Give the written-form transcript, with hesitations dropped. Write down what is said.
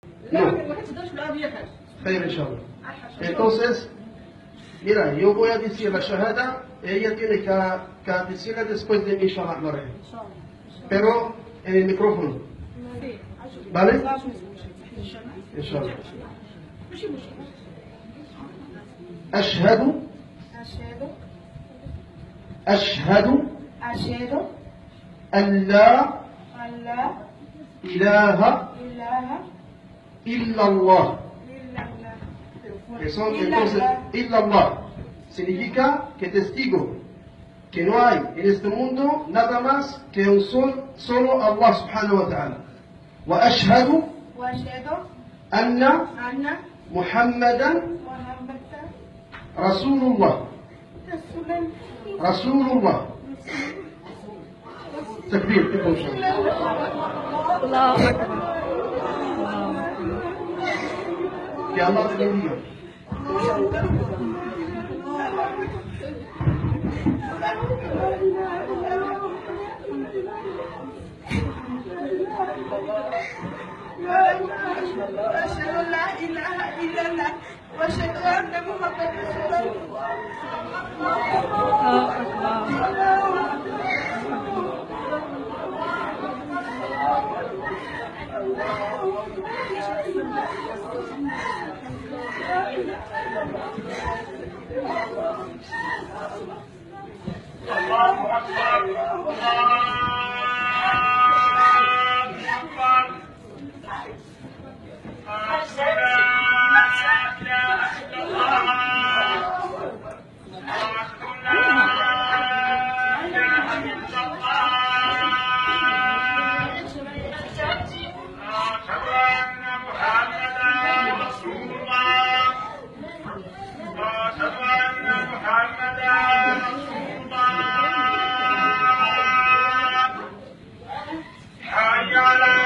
No. Khayr, inshallah. Entonces, mira, yo voy a decir la shahada, ella tiene que decirla después de mi inshallah. Pero en el micrófono. ¿Vale? Inshallah. أشهد أن لا إله إلا الله. Entonces, illallah significa que testigo que no hay en este mundo nada más que un solo Allah subhanahu wa ta'ala. وأشهد أن محمدا رسول الله. رسول الله. تكبير كلكم إن شاء الله. الله أكبر. يا الله تبارك. أشهد أن لا إله إلا الله وأشهد أن محمدا رسول الله. الله أكبر. حي على